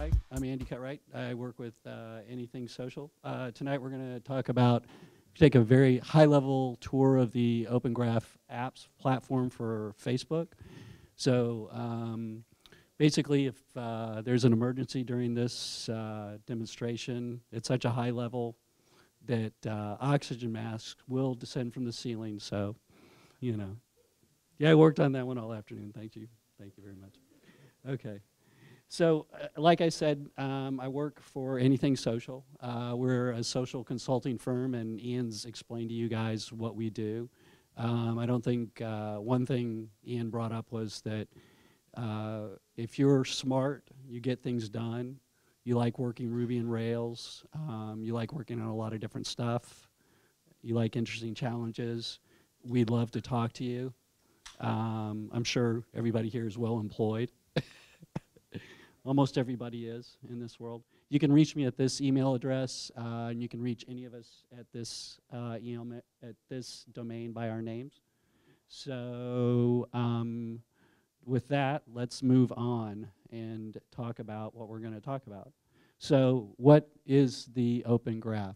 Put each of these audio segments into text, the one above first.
Hi, I'm Andy Cutright. I work with Anything Social. Tonight we're going to talk about, take a very high-level tour of the Open Graph apps platform for Facebook. So basically, if there's an emergency during this demonstration, it's such a high level that oxygen masks will descend from the ceiling. So, you know. Yeah, I worked on that one all afternoon. Thank you. Thank you very much. Okay. So, like I said, I work for Anything Social. We're a social consulting firm, and Ian's explained to you guys what we do. I don't think one thing Ian brought up was that if you're smart, you get things done. You like working Ruby and Rails. You like working on a lot of different stuff. You like interesting challenges. We'd love to talk to you. I'm sure everybody here is well employed. Almost everybody is in this world. You can reach me at this email address, and you can reach any of us at this at this domain by our names. So with that, let's move on and talk about what we're going to talk about. So what is the Open Graph?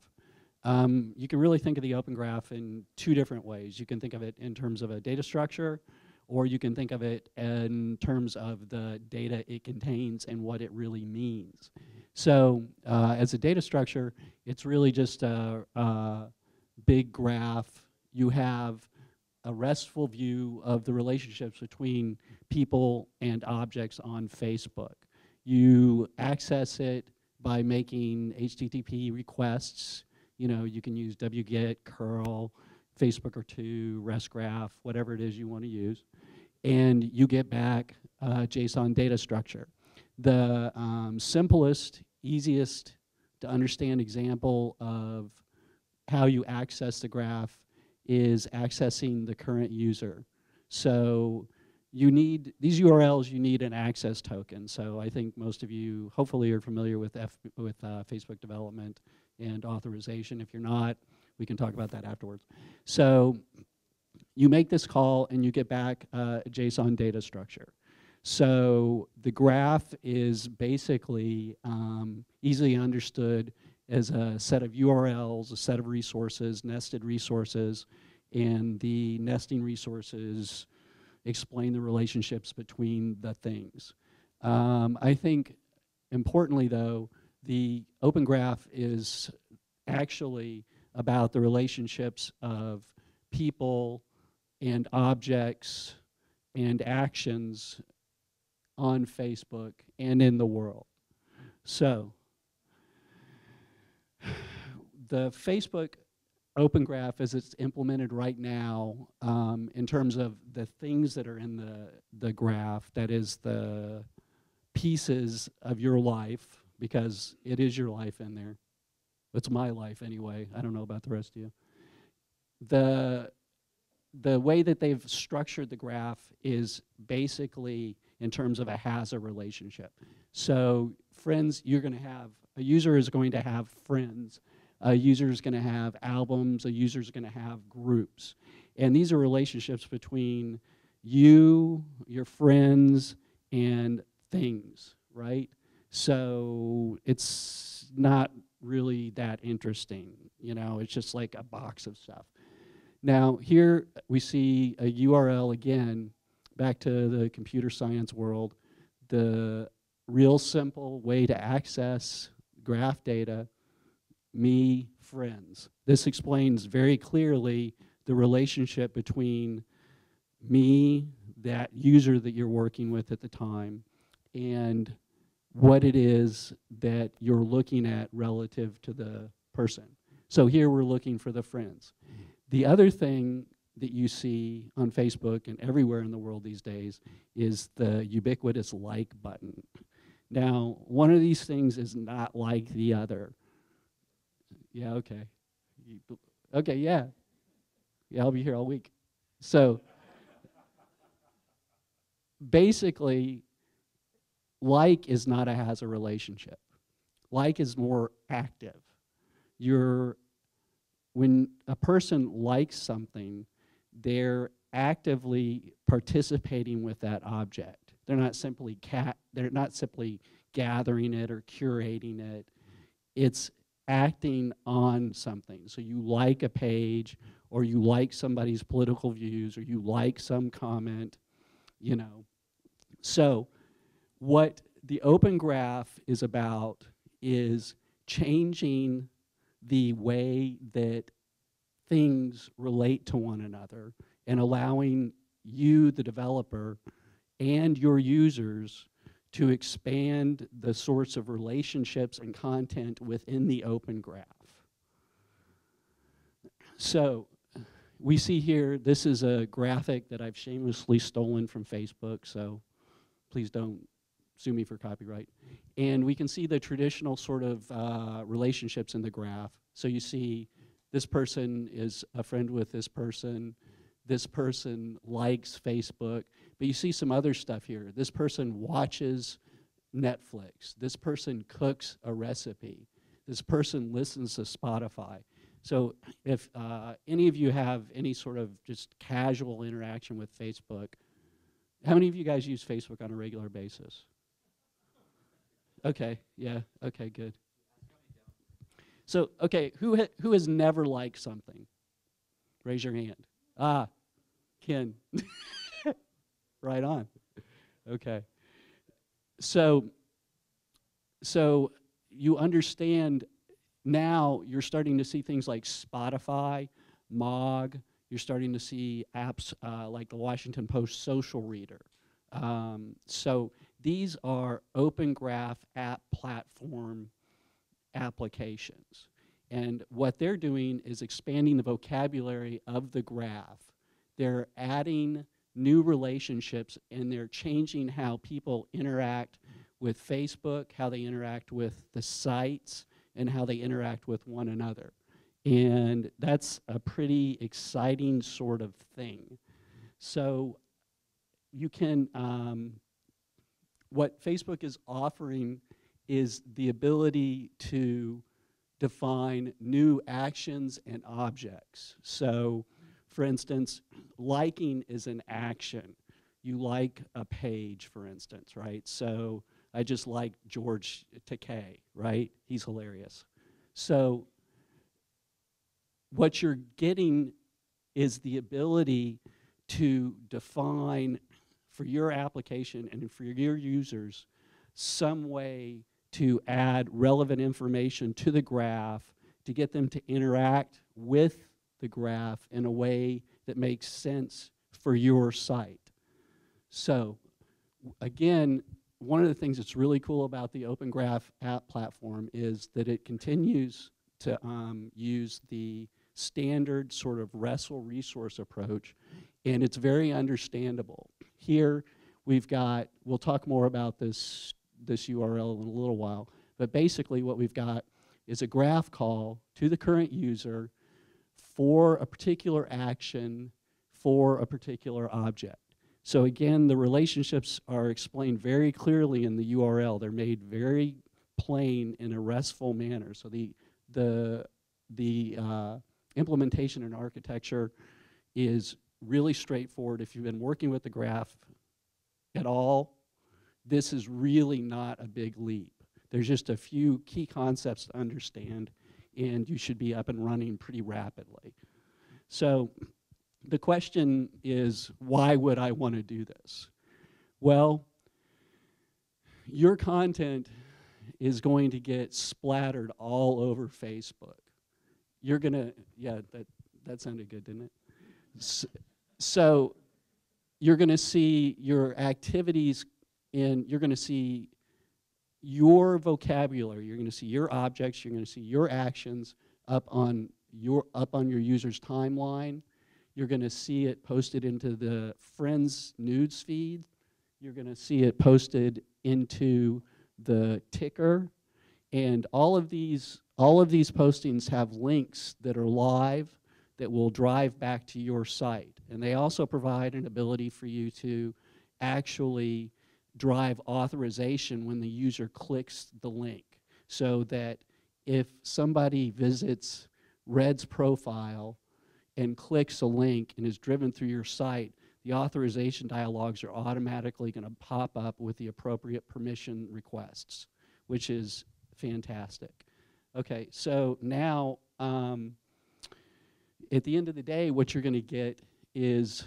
You can really think of the Open Graph in two different ways. You can think of it in terms of a data structure, or you can think of it in terms of the data it contains and what it really means. So as a data structure, it's really just a big graph. You have a RESTful view of the relationships between people and objects on Facebook. You access it by making HTTP requests. You know, you can use wget, curl, Facebook or two, REST graph, whatever it is you want to use. And you get back JSON data structure. The simplest, easiest to understand example of how you access the graph is accessing the current user. So you need, these URLs, you need an access token. So I think most of you hopefully are familiar with Facebook development and authorization. If you're not, we can talk about that afterwards. So you make this call and you get back a JSON data structure. So the graph is basically easily understood as a set of URLs, a set of resources, nested resources, and the nesting resources explain the relationships between the things. I think importantly though, the Open Graph is actually about the relationships of people and objects and actions on Facebook and in the world. So the Facebook Open Graph as it's implemented right now in terms of the things that are in the graph, that is the pieces of your life, because it is your life in there. It's my life anyway. I don't know about the rest of you. The way that they've structured the graph is basically in terms of a has-a relationship. So friends, you're going to have, a user is going to have friends. A user is going to have albums. A user is going to have groups. And these are relationships between you, your friends, and things, right? So it's not really that interesting. You know, it's just like a box of stuff. Now, here we see a URL again, back to the computer science world. The real simple way to access graph data, me, friends. This explains very clearly the relationship between me, that user that you're working with at the time, and what it is that you're looking at relative to the person. So here we're looking for the friends. The other thing that you see on Facebook and everywhere in the world these days is the ubiquitous like button. Now, one of these things is not like the other. Yeah, okay. Okay, yeah. Yeah, I'll be here all week. So basically, like is not a has-a relationship. Like is more active. When a person likes something, they're actively participating with that object. They're not simply gathering it or curating it. It's acting on something. So you like a page, or you like somebody's political views, or you like some comment, you know. So what the Open Graph is about is changing the way that things relate to one another and allowing you, the developer, and your users to expand the sorts of relationships and content within the Open Graph. So we see here, this is a graphic that I've shamelessly stolen from Facebook, so please don't sue me for copyright. And we can see the traditional sort of relationships in the graph. So you see this person is a friend with this person likes Facebook, but you see some other stuff here. This person watches Netflix. This person cooks a recipe. This person listens to Spotify. So if any of you have any sort of just casual interaction with Facebook, how many of you guys use Facebook on a regular basis? Okay, yeah, okay, good. So, okay, who has never liked something? Raise your hand. Ah, Ken. Right on. Okay. So you understand now you're starting to see things like Spotify, Mog. You're starting to see apps like the Washington Post Social Reader. So these are Open Graph app platform applications. And what they're doing is expanding the vocabulary of the graph. They're adding new relationships, and they're changing how people interact with Facebook, how they interact with the sites, and how they interact with one another. And that's a pretty exciting sort of thing. So you can, what Facebook is offering is the ability to define new actions and objects. So, for instance, liking is an action. You like a page, for instance, right? So I just like George Takei, right? He's hilarious. So what you're getting is the ability to define for your application and for your users some way to add relevant information to the graph to get them to interact with the graph in a way that makes sense for your site. So again, one of the things that's really cool about the Open Graph app platform is that it continues to use the standard sort of RESTful resource approach, and it's very understandable. Here we've got, we'll talk more about this URL in a little while, but basically what we've got is a graph call to the current user for a particular action for a particular object. So again, the relationships are explained very clearly in the URL. They're made very plain in a RESTful manner. So the implementation and architecture is really straightforward. If you've been working with the graph at all, this is really not a big leap. There's just a few key concepts to understand, and you should be up and running pretty rapidly. So the question is, why would I want to do this? Well, your content is going to get splattered all over Facebook. You're gonna, yeah, that sounded good, didn't it? So you're gonna see your activities you're gonna see your vocabulary, you're gonna see your objects, you're gonna see your actions up on your user's timeline. You're gonna see it posted into the friends nudes feed. You're gonna see it posted into the ticker. And all of these postings have links that are live that will drive back to your site. And they also provide an ability for you to actually drive authorization when the user clicks the link, so that if somebody visits Red's profile and clicks a link and is driven through your site, the authorization dialogues are automatically going to pop up with the appropriate permission requests, which is fantastic. Okay, so now at the end of the day, what you're going to get is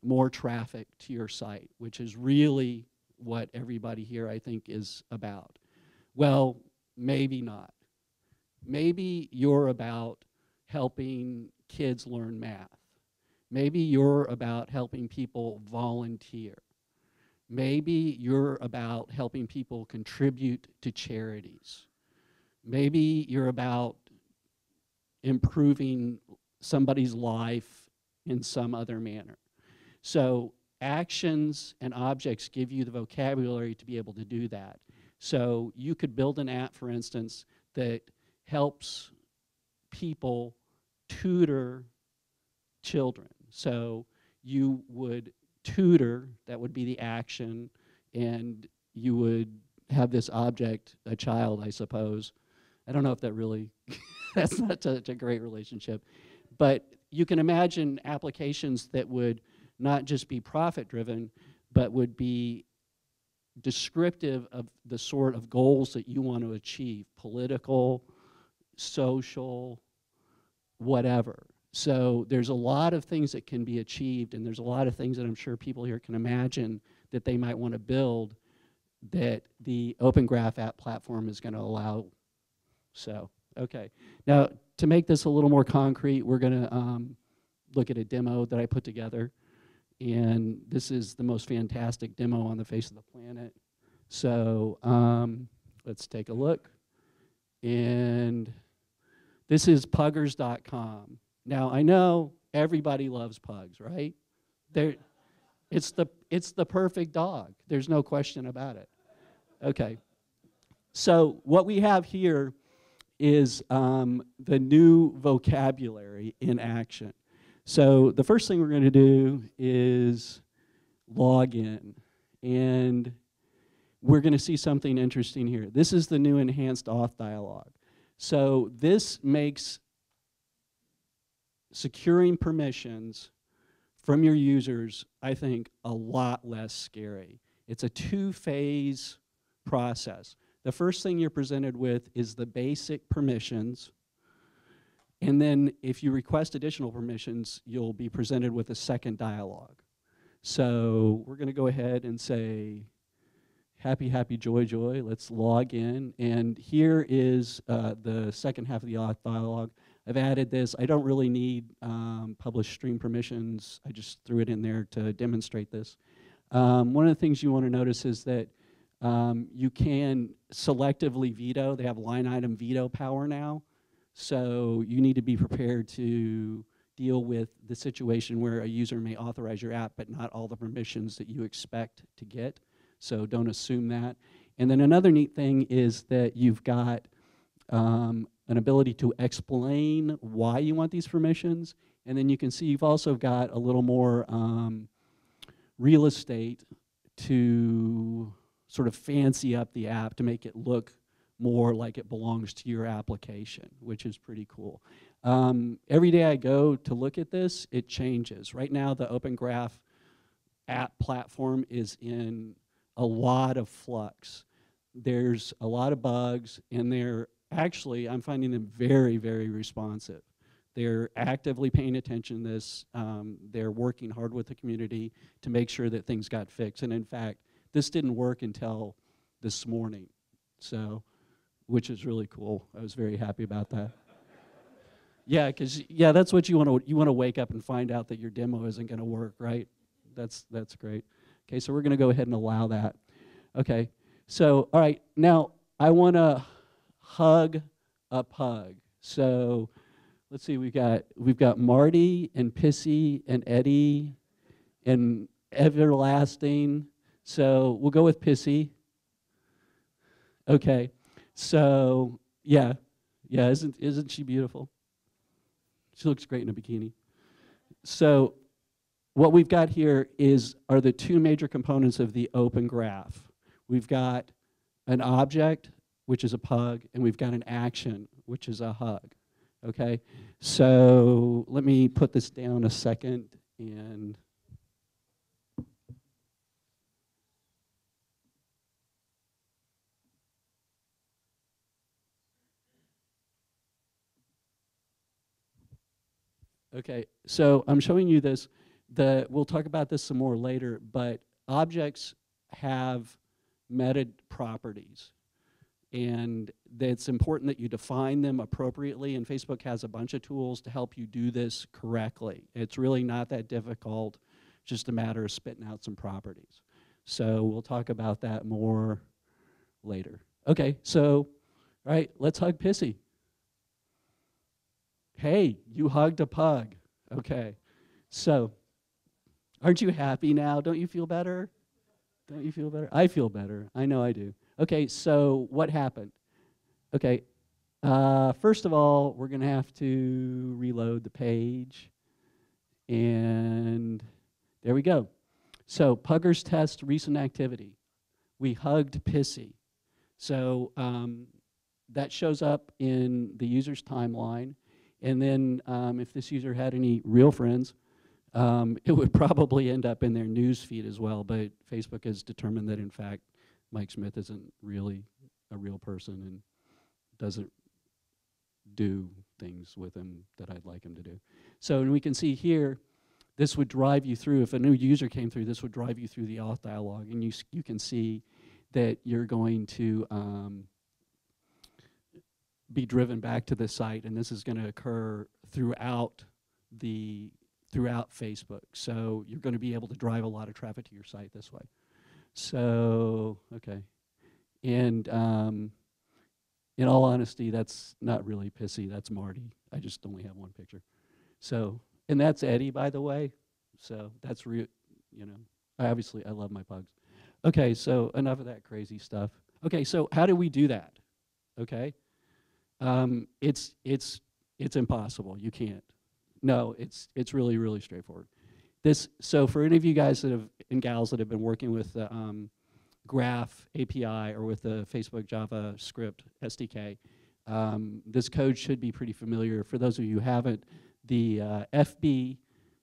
more traffic to your site, which is really what everybody here, I think, is about. Well, maybe not. Maybe you're about helping kids learn math. Maybe you're about helping people volunteer. Maybe you're about helping people contribute to charities. Maybe you're about improving somebody's life in some other manner. So actions and objects give you the vocabulary to be able to do that. So you could build an app, for instance, that helps people tutor children. So you would tutor, that would be the action, and you would have this object, a child, I suppose. I don't know if that really, that's not such a great relationship. But you can imagine applications that would not just be profit-driven, but would be descriptive of the sort of goals that you want to achieve, political, social, whatever. So there's a lot of things that can be achieved, and there's a lot of things that I'm sure people here can imagine that they might want to build that the Open Graph app platform is going to allow. So, okay. Now, to make this a little more concrete, we're going to look at a demo that I put together. And this is the most fantastic demo on the face of the planet. So let's take a look. And this is puggers.com. Now, I know everybody loves pugs, right? It's the perfect dog. There's no question about it. Okay. So what we have here is the new vocabulary in action. So the first thing we're going to do is log in. And we're going to see something interesting here. This is the new enhanced auth dialog. So this makes securing permissions from your users, I think, a lot less scary. It's a two-phase process. The first thing you're presented with is the basic permissions. And then if you request additional permissions, you'll be presented with a second dialog. So we're going to go ahead and say, happy, happy, joy, joy. Let's log in. And here is the second half of the auth dialog. I've added this. I don't really need publish stream permissions. I just threw it in there to demonstrate this. One of the things you want to notice is that you can selectively veto. They have line item veto power now. So you need to be prepared to deal with the situation where a user may authorize your app, but not all the permissions that you expect to get. So don't assume that. And then another neat thing is that you've got an ability to explain why you want these permissions. And then you can see you've also got a little more real estate to sort of fancy up the app to make it look more like it belongs to your application, which is pretty cool. Every day I go to look at this, it changes. Right now, the Open Graph app platform is in a lot of flux. There's a lot of bugs, and I'm finding them very, very responsive. They're actively paying attention to this. They're working hard with the community to make sure that things got fixed. And in fact, this didn't work until this morning, so, which is really cool. I was very happy about that. Yeah, because that's what you want to wake up and find out that your demo isn't going to work, right? That's great. Okay, so we're going to go ahead and allow that. Okay, so all right, now I want to hug a pug. So let's see, we've got Marty and Pissy and Eddie and Everlasting. So we'll go with Pissy. Okay, so yeah, isn't she beautiful? She looks great in a bikini. So what we've got here are the two major components of the Open Graph. We've got an object, which is a pug, and we've got an action, which is a hug. Okay, so let me put this down a second, and Okay, so I'm showing you this. We'll talk about this some more later, but objects have meta properties. And it's important that you define them appropriately, and Facebook has a bunch of tools to help you do this correctly. It's really not that difficult, just a matter of spitting out some properties. So we'll talk about that more later. Okay, so, all right, let's hug Pissy. Hey, you hugged a pug. Okay, so aren't you happy now? Don't you feel better? Don't you feel better? I feel better. I know I do. Okay, so what happened? Okay, first of all, we're going to have to reload the page. And there we go. So Puggers test recent activity. We hugged Pissy. So that shows up in the user's timeline. And then if this user had any real friends, it would probably end up in their news feed as well. But Facebook has determined that, in fact, Mike Smith isn't really a real person and doesn't do things with him that I'd like him to do. So, and we can see here, this would drive you through, if a new user came through, this would drive you through the auth dialog, and you can see that you're going to be driven back to the site, and this is going to occur throughout Facebook. So you're going to be able to drive a lot of traffic to your site this way. So, okay. And in all honesty, that's not really Pissy, that's Marty. I just only have one picture. So, and that's Eddie, by the way. So that's real, you know, I love my pugs. Okay, so enough of that crazy stuff. Okay, so how do we do that? Okay, it's impossible. You can't. No, it's really, really straightforward. So for any of you guys and gals that have been working with the Graph API or with the Facebook JavaScript SDK, this code should be pretty familiar. For those of you who haven't, the FB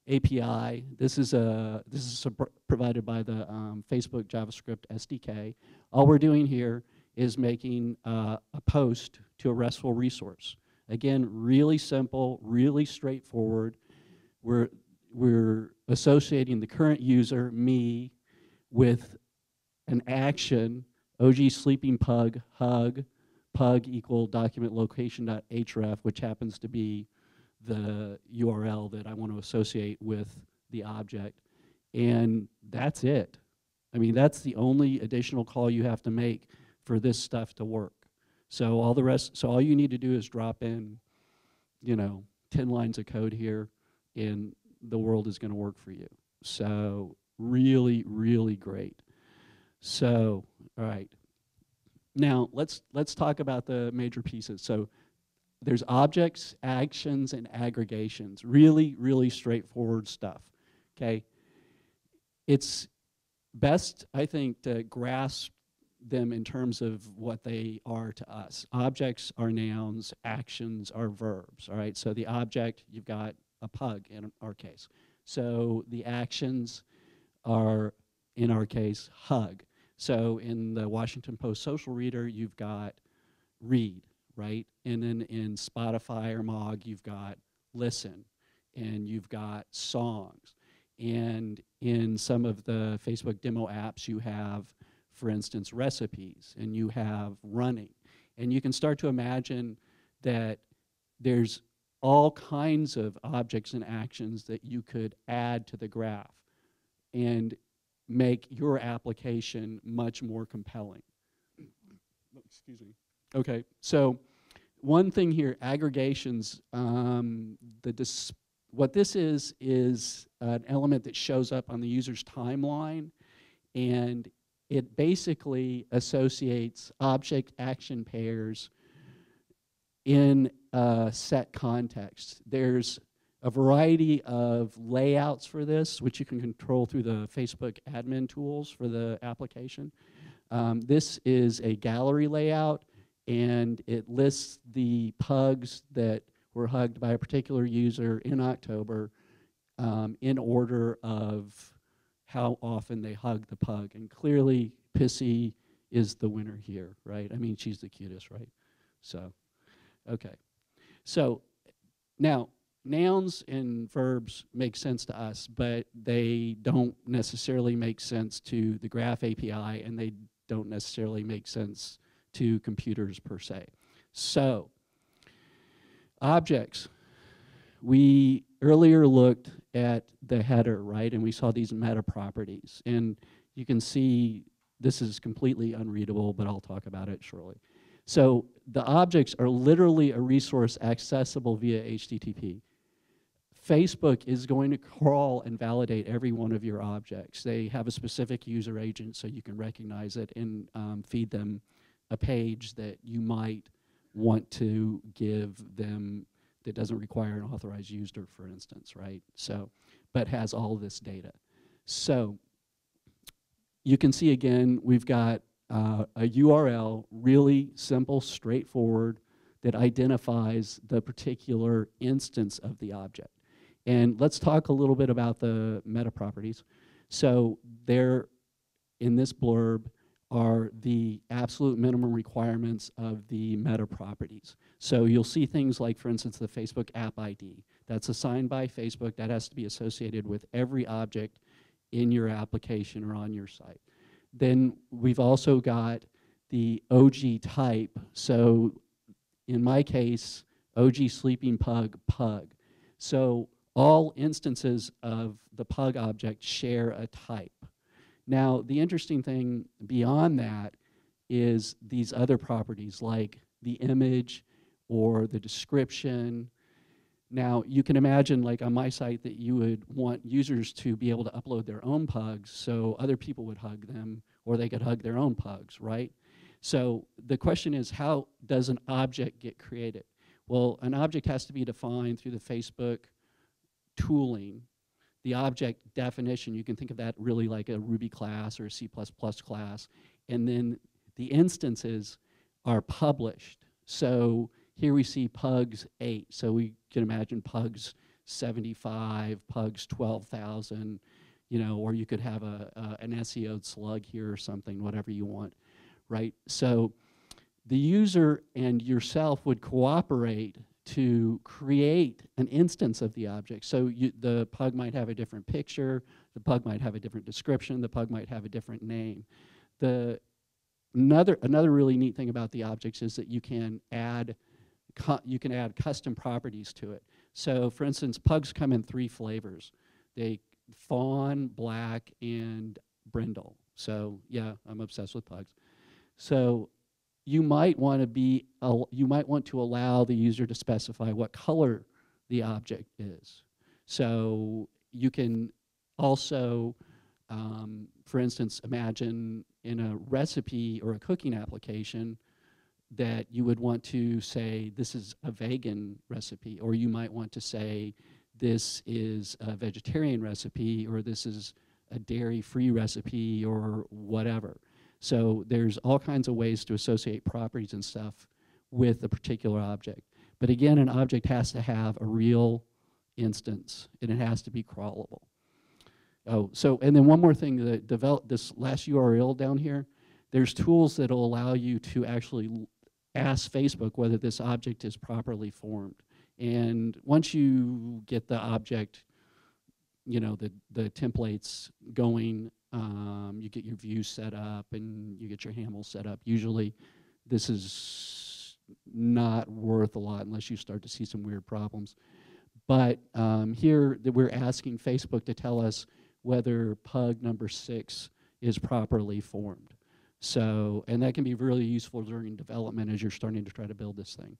API, this is provided by the Facebook JavaScript SDK. All we're doing here is making a post to a RESTful resource. Again, really simple, really straightforward. We're associating the current user, me, with an action, OG sleeping pug, hug, pug equal document location.href, which happens to be the URL that I want to associate with the object. And that's it. I mean, that's the only additional call you have to make for this stuff to work. So all you need to do is drop in, 10 lines of code here, and the world is going to work for you. So really, really great. So, all right. Now let's talk about the major pieces. So there's objects, actions, and aggregations. Really, really straightforward stuff. Okay. It's best, I think, to grasp them in terms of what they are to us. Objects are nouns, actions are verbs, all right? So the object, you've got a pug in our case. So the actions are, in our case, hug. So in the Washington Post social reader, you've got read, right? And then in Spotify or Mog, you've got listen, and you've got songs. And in some of the Facebook demo apps, you have, for instance, recipes, and you have running. And you can start to imagine that there's all kinds of objects and actions that you could add to the graph and make your application much more compelling. Excuse me. Okay, so one thing here, aggregations, what this is an element that shows up on the user's timeline, and it basically associates object action pairs in a set context. There's a variety of layouts for this, which you can control through the Facebook admin tools for the application. This is a gallery layout, and it lists the pugs that were hugged by a particular user in October in order of how often they hug the pug. And clearly, Pissy is the winner here, right? I mean, she's the cutest, right? So, okay. So, now, nouns and verbs make sense to us, but they don't necessarily make sense to the Graph API, and they don't necessarily make sense to computers per se. So, objects. We earlier looked at the header, right? And we saw these meta properties. And you can see this is completely unreadable, but I'll talk about it shortly. So the objects are literally a resource accessible via HTTP. Facebook is going to crawl and validate every one of your objects. They have a specific user agent so you can recognize it and feed them a page that you might want to give them that doesn't require an authorized user, for instance, right? So, but has all this data. So you can see again, we've got a URL, really simple, straightforward, that identifies the particular instance of the object. And let's talk a little bit about the meta properties. So there, in this blurb, are the absolute minimum requirements of the meta properties. So you'll see things like, for instance, the Facebook app ID. That's assigned by Facebook. That has to be associated with every object in your application or on your site. Then we've also got the OG type. So in my case, OG sleeping pug, pug. So all instances of the pug object share a type. Now, the interesting thing beyond that is these other properties like the image or the description. Now, you can imagine, like on my site, that you would want users to be able to upload their own pugs so other people would hug them, or they could hug their own pugs, right? So the question is, how does an object get created? Well, an object has to be defined through the Facebook tooling. The object definition, you can think of that really like a Ruby class or a C++ class. And then the instances are published. So here we see pugs 8. So we can imagine pugs 75, pugs 12,000, you know, or you could have an SEO'd slug here or something, whatever you want, right? So the user and yourself would cooperate to create an instance of the object. So the pug might have a different picture, the pug might have a different description, the pug might have a different name. Another really neat thing about the objects is that you can add custom properties to it. So for instance, pugs come in 3 flavors. They fawn, black, and brindle. So yeah, I'm obsessed with pugs. So you might want to allow the user to specify what color the object is. So you can also, for instance, imagine in a recipe or a cooking application that you would want to say this is a vegan recipe, or you might want to say this is a vegetarian recipe, or this is a dairy-free recipe, or whatever. So there's all kinds of ways to associate properties and stuff with a particular object. But again, an object has to have a real instance, and it has to be crawlable. Oh, so, and then one more thing, that develop this last URL down here, there's tools that will allow you to actually ask Facebook whether this object is properly formed. And once you get the object, you know, the templates going, you get your views set up and you get your handles set up. Usually this is not worth a lot unless you start to see some weird problems. But here that we're asking Facebook to tell us whether pug number 6 is properly formed. So, and that can be really useful during development as you're starting to try to build this thing.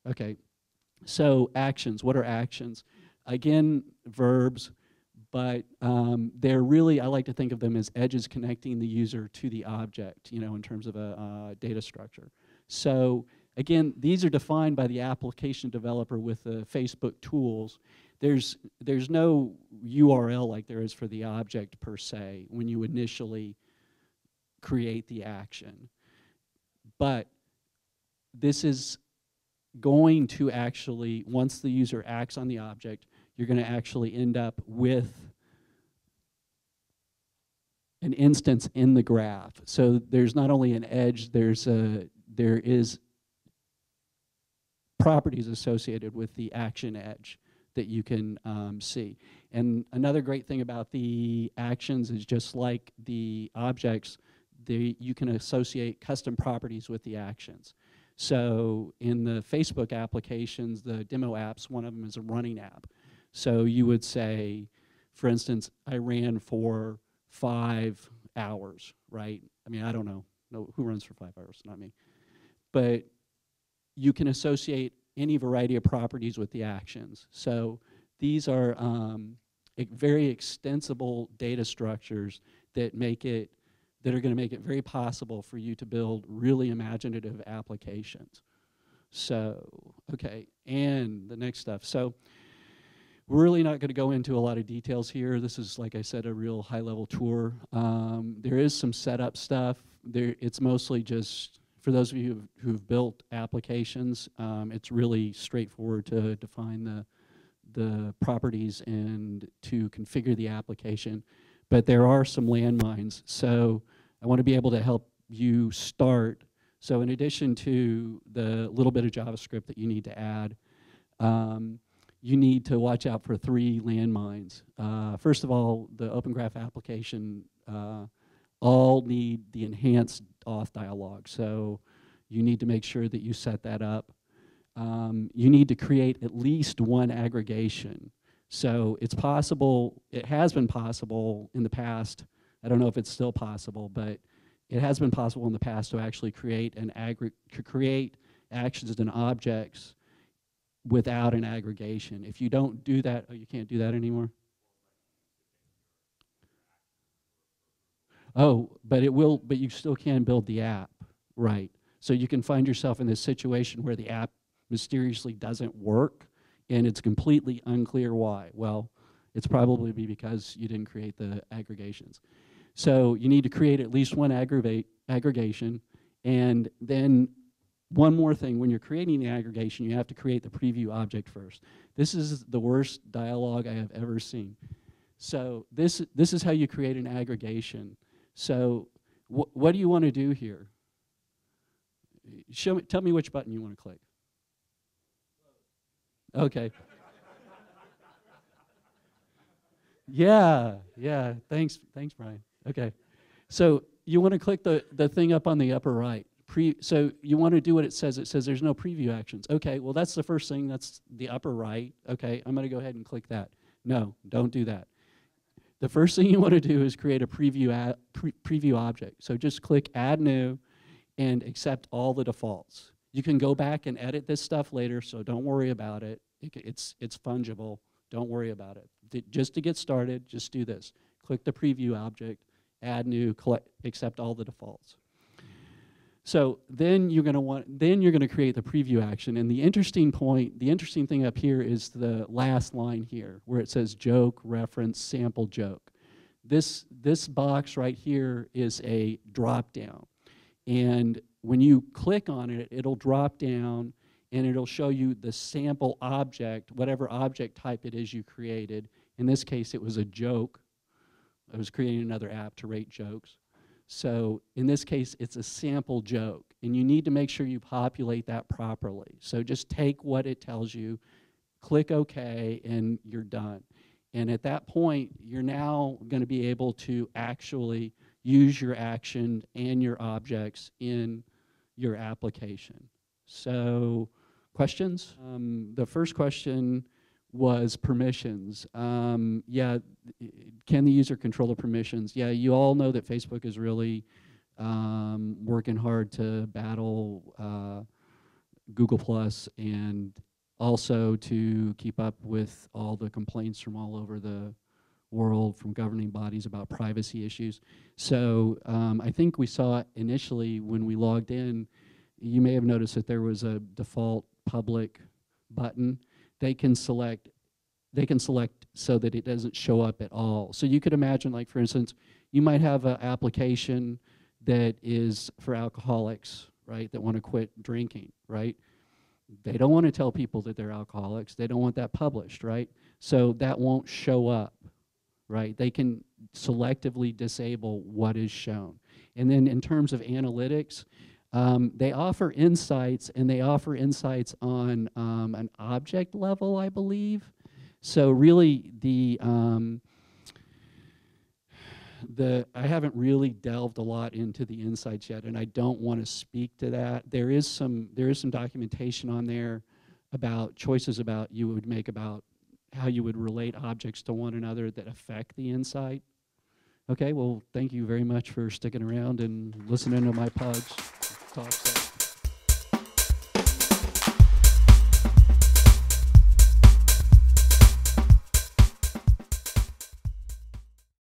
Okay, so actions, what are actions? Again, verbs, but they're really, I like to think of them as edges connecting the user to the object, you know, in terms of a data structure. So again, these are defined by the application developer with the Facebook tools. There's no URL like there is for the object per se when you initially create the action. But this is going to actually, once the user acts on the object, you're going to actually end up with an instance in the graph. So there's not only an edge, there is properties associated with the action edge that you can see. And another great thing about the actions is just like the objects, you can associate custom properties with the actions. So in the Facebook applications, the demo apps, one of them is a running app. So you would say, for instance, I ran for 5 hours, right? I mean, I don't know. No, who runs for 5 hours? Not me. But you can associate any variety of properties with the actions. So these are very extensible data structures that are going to make it very possible for you to build really imaginative applications. So, okay, and the next stuff. So we're really not going to go into a lot of details here. This is, like I said, a real high-level tour. There is some setup stuff. It's mostly just, for those of you who've built applications, it's really straightforward to define the properties and to configure the application. But there are some landmines, so I want to be able to help you start. So in addition to the little bit of JavaScript that you need to add, you need to watch out for 3 landmines. First of all, the Open Graph application all need the enhanced auth dialog, so you need to make sure that you set that up. You need to create at least one aggregation. So it's possible, it has been possible in the past, I don't know if it's still possible, but it has been possible in the past to actually create actions and objects without an aggregation. If you don't do that, oh, you can't do that anymore? Oh, but you still can build the app, right? So you can find yourself in this situation where the app mysteriously doesn't work, and it's completely unclear why. Well, it's probably because you didn't create the aggregations. So you need to create at least one aggregation, and then one more thing, when you're creating the aggregation, you have to create the preview object first. This is the worst dialogue I have ever seen. So this is how you create an aggregation. So what do you want to do here? Tell me which button you want to click. Okay. Yeah, thanks, Brian. Okay. So you want to click the thing up on the upper right. So you want to do what it says. It says there's no preview actions. Okay, well that's the first thing. That's the upper right. Okay, I'm going to go ahead and click that. No, don't do that. The first thing you want to do is create a preview object. So just click Add New and accept all the defaults. You can go back and edit this stuff later, so don't worry about it. It's fungible. Don't worry about it. Just to get started, just do this. Click the preview object, Add New, accept all the defaults. So then you're going to create the preview action. And the interesting thing up here is the last line here, where it says joke, reference, sample joke. This box right here is a drop down. And when you click on it, it'll drop down and it'll show you the sample object, whatever object type it is you created. In this case, it was a joke. I was creating another app to rate jokes. So in this case, it's a sample joke, and you need to make sure you populate that properly. So just take what it tells you, click OK, and you're done. And at that point, you're now going to be able to actually use your action and your objects in your application. So questions? The first question was permissions. Yeah, can the user control the permissions? Yeah, you all know that Facebook is really working hard to battle Google Plus and also to keep up with all the complaints from all over the world from governing bodies about privacy issues. So I think we saw initially when we logged in, you may have noticed that there was a default public button. They can select so that it doesn't show up at all. So you could imagine, like for instance, you might have an application that is for alcoholics, right, that want to quit drinking, right? They don't want to tell people that they're alcoholics. They don't want that published, right? So that won't show up, right? They can selectively disable what is shown. And then in terms of analytics, they offer insights, and they offer insights on an object level, I believe. So really, I haven't really delved a lot into the insights yet, and I don't want to speak to that. There is some documentation on there about choices about you would make about how you would relate objects to one another that affect the insight. Okay, well, thank you very much for sticking around and listening to my Pudge talk.